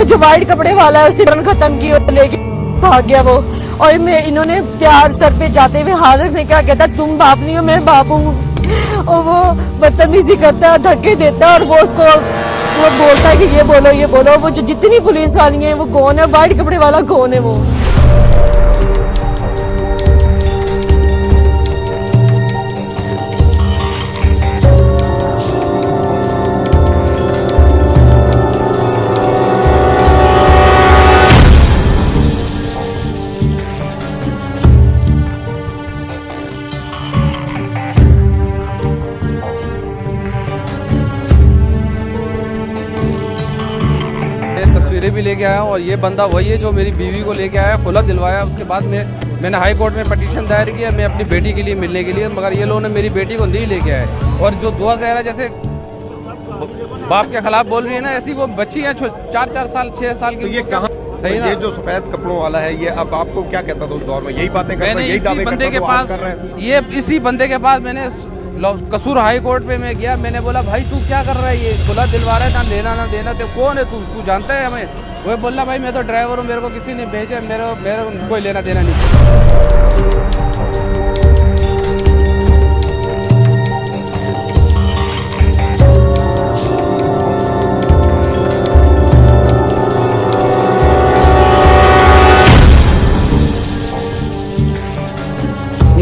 जो वाइट कपड़े वाला है उसे रन खत्म की और लेके भाग गया वो। और मैं इन्होंने प्यार सर पे जाते हुए हाथ रखने क्या कहता, तुम बाप नहीं हो मैं बाप हूँ। और वो बदतमीजी करता है, धक्के देता है और वो उसको वो बोलता है कि ये बोलो। वो जो जितनी पुलिस वाली है वो कौन है, वाइट कपड़े वाला कौन है वो। तस्वीरें भी लेके आया हूँ और ये बंदा वही है जो मेरी बीवी को लेके आया, खुला दिलवाया। उसके बाद मैंने हाई कोर्ट में पटिशन दायर किया मैं अपनी बेटी के लिए मिलने के लिए, मगर ये लोगों ने मेरी बेटी को नहीं लेके आए। और जो दुआ ज़हरा जैसे बाप के खिलाफ बोल रही है ना, ऐसी वो बच्ची है 4 साल 6 साल की। तो ये कहाँ सही ना? ये जो सफेद कपड़ों वाला है ये अब आपको क्या कहता था उस दौर में? यही बातें करता, यही दावे बंदे के करता, पास कर रहे हैं। ये इसी बंदे के पास मैंने कसूर हाई कोर्ट पे मैं गया, मैंने बोला भाई तू क्या कर रहा है, ये खुला दिलवा रहा है, ना लेना ना देना, तो कौन है तू जानता है हमें? वो बोला भाई मैं तो ड्राइवर हूँ, मेरे को किसी ने भेजा, मेरे कोई लेना देना नहीं।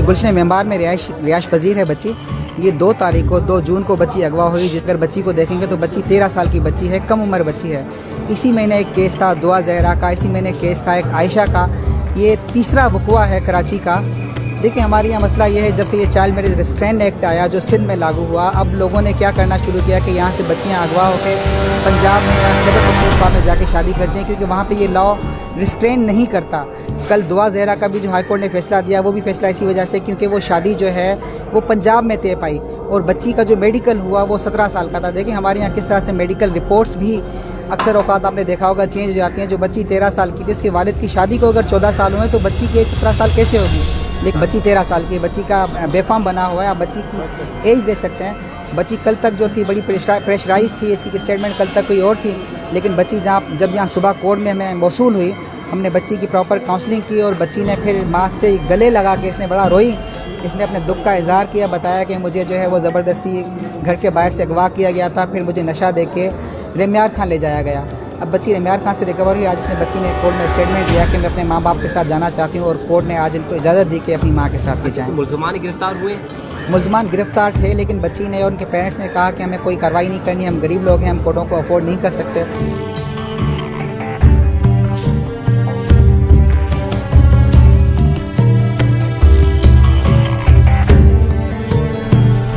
गुलशन मेंबार में रिहाइश पजीर है बच्ची। ये 2 जून को बच्ची अगवा हुई, जिस पर बच्ची को देखेंगे तो बच्ची 13 साल की बच्ची है, कम उम्र बच्ची है। इसी महीने एक केस था दुआ ज़हरा का, इसी महीने केस था एक आयशा का। ये तीसरा वक़्वा है कराची का। देखिए हमारे यहाँ मसला ये है, जब से ये चाइल्ड मैरिज रिस्ट्रेंट एक्ट आया जो सिंध में लागू हुआ, अब लोगों ने क्या करना शुरू किया कि यहाँ से बच्चियाँ अगवा होकर पंजाब में या खैबर पख्तूनख्वा में जाके शादी करती हैं, क्योंकि वहाँ पे ये लॉ रिस्ट्रेन नहीं करता। कल दुआ ज़हरा का भी जो हाई कोर्ट ने फैसला दिया, वो भी फैसला इसी वजह से क्योंकि वो शादी जो है वो पंजाब में तय पाई और बच्ची का जो मेडिकल हुआ वो 17 साल का था। देखिए हमारे यहाँ किस तरह से मेडिकल रिपोर्ट्स भी अक्सर औकात आपने देखा होगा चेंज हो जाती हैं। जो बच्ची 13 साल की थी, उसके वालिद की शादी को अगर 14 साल हुए तो बच्ची की एज 17 साल कैसे होगी? लेकिन बच्ची 13 साल की, बच्ची का बेफाम बना हुआ है। आप बच्ची की एज देख सकते हैं। बच्ची कल तक जो थी बड़ी प्रेशराइज थी, इसकी स्टेटमेंट कल तक कोई और थी, लेकिन बच्ची जब यहाँ सुबह कोर्ट में हमें मौसूल हुई, हमने बच्ची की प्रॉपर काउंसलिंग की और बच्ची ने फिर माँ से गले लगा के इसने बड़ा रोई। इसने अपने दुख का इजहार किया, बताया कि मुझे जो है वो ज़बरदस्ती घर के बाहर से अगवा किया गया था, फिर मुझे नशा दे के रेम्यार खान ले जाया गया। अब बच्ची रेम्यार खान से रिकवर हुई। आज इसने बच्ची ने कोर्ट में स्टेटमेंट दिया कि मैं अपने माँ बाप के साथ जाना चाहती हूँ और कोर्ट ने आज इनको इजाज़त दी कि अपनी माँ के साथ ही जाएँ। मुलजमान गिरफ्तार हुए? मुलजमान गिरफ्तार थे, लेकिन बच्ची ने और उनके पेरेंट्स ने कहा कि हमें कोई कार्रवाई नहीं करनी, हम गरीब लोग हैं, हम कोर्टों को अफोर्ड नहीं कर सकते।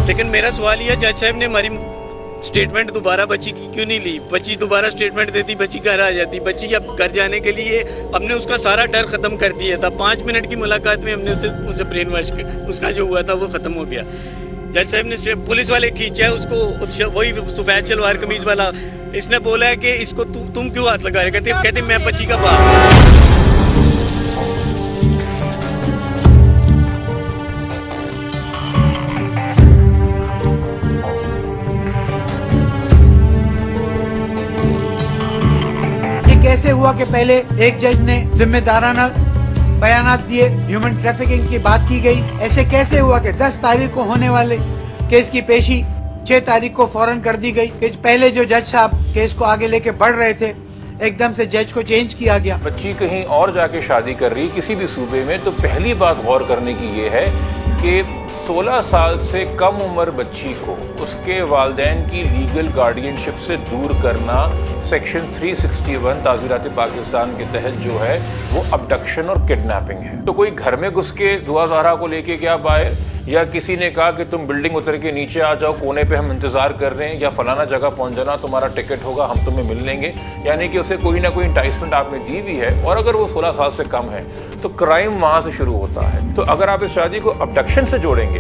लेकिन मेरा सवाल यह है, जज साहब ने हमारी स्टेटमेंट दोबारा बच्ची की क्यों नहीं ली? बच्ची दोबारा स्टेटमेंट देती, बच्ची घर आ जाती। बच्ची अब घर जाने के लिए हमने उसका सारा डर खत्म कर दिया था। 5 मिनट की मुलाकात में हमने उसे ब्रेन वॉश उसका जो हुआ था वो खत्म हो गया। जज साहब ने पुलिस वाले खींचा है उसको, वही सफेद शलवार कमीज वाला, इसने बोला है कि इसको तुम क्यों हाथ लगा रहे? कहते मैं बच्ची का बाप। कैसे हुआ कि पहले एक जज ने जिम्मेदाराना बयानात दिए, ह्यूमन ट्रैफिकिंग की बात की गई? ऐसे कैसे हुआ कि 10 तारीख को होने वाले केस की पेशी 6 तारीख को फौरन कर दी गई? पहले जो जज साहब केस को आगे लेके बढ़ रहे थे, एकदम से जज को चेंज किया गया। बच्ची कहीं और जाके शादी कर रही किसी भी सूबे में, तो पहली बात गौर करने की ये है कि 16 साल से कम उम्र बच्ची को उसके वालिदैन की लीगल गार्डियनशिप से दूर करना सेक्शन 361 ताज़ीरात पाकिस्तान के तहत जो है वो अबडक्शन और किडनैपिंग है। तो कोई घर में घुस के दुआ ज़हरा को लेके क्या आए, या किसी ने कहा कि तुम बिल्डिंग उतर के नीचे आ जाओ, कोने पे हम इंतजार कर रहे हैं, या फलाना जगह पहुंच जाना, तुम्हारा टिकट होगा, हम तुम्हें मिल लेंगे, यानी कि उसे कोई ना कोई इंटाइसमेंट आपने दी हुई है। और अगर वो 16 साल से कम है तो क्राइम वहां से शुरू होता है। तो अगर आप इस शादी को अबडक्शन से जोड़ेंगे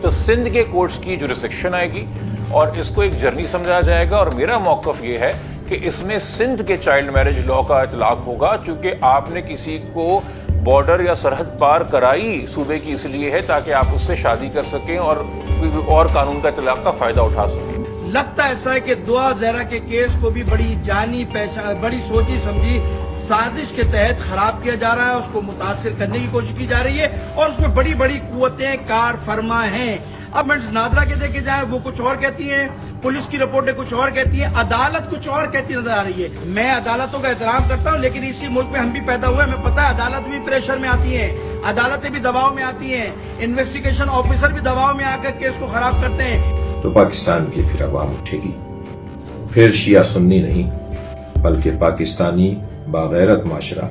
तो सिंध के कोर्ट्स की जुरिस्डिक्शन आएगी और इसको एक जर्नी समझा जाएगा। और मेरा मौक़िफ़ ये है कि इसमें सिंध के चाइल्ड मैरिज लॉ का इतलाक़ होगा, चूँकि आपने किसी को बॉर्डर या सरहद पार कराई सूबे की इसलिए है ताकि आप उससे शादी कर सकें और कानून का इतलाक़ का फ़ायदा उठा सकें। लगता ऐसा है कि दुआ जहरा के केस को भी बड़ी जानी पहचान, बड़ी सोची समझी साजिश के तहत खराब किया जा रहा है, उसको मुतासिर करने की कोशिश की जा रही है और उसमें बड़ी बड़ी कुव्वतें कार फरमा हैं। अब मैं नादरा के देखे जाए वो कुछ और कहती हैं, पुलिस की रिपोर्टें कुछ और कहती है, अदालत कुछ और कहती नजर आ रही है। मैं अदालतों का एहतराम करता हूं, लेकिन इसी मुल्क में हम भी पैदा हुए, हमें पता है अदालत भी प्रेशर में आती है, अदालतें भी दबाव में आती हैं, इन्वेस्टिगेशन ऑफिसर भी दबाव में आकर केस को खराब करते हैं। तो पाकिस्तान की फिर आवाम उठेगी, फिर शिया सुन्नी नहीं बल्कि पाकिस्तानी बागैरत माशरा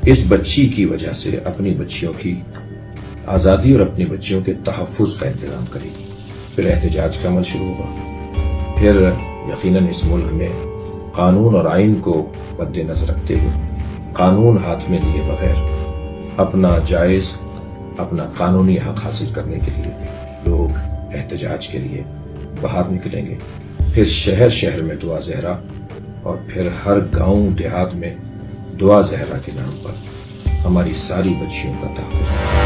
इस बच्ची की वजह से अपनी बच्चियों की आज़ादी और अपनी बच्चियों के तहफ़्फ़ुज़ का इंतजाम करेगी। फिर एहतजाज का अमल शुरू होगा, फिर यकीनन इस मुल्क में कानून और आइन को मद्देनजर रखते हुए कानून हाथ में लिए बगैर अपना जायज़ अपना कानूनी हक हासिल करने के लिए लोग एहतजाज के लिए बाहर निकलेंगे। फिर शहर शहर में दुआ ज़हरा और फिर हर गांव देहात में दुआ ज़हरा के नाम पर हमारी सारी बच्चियों का तहफ़्फ़ुज़।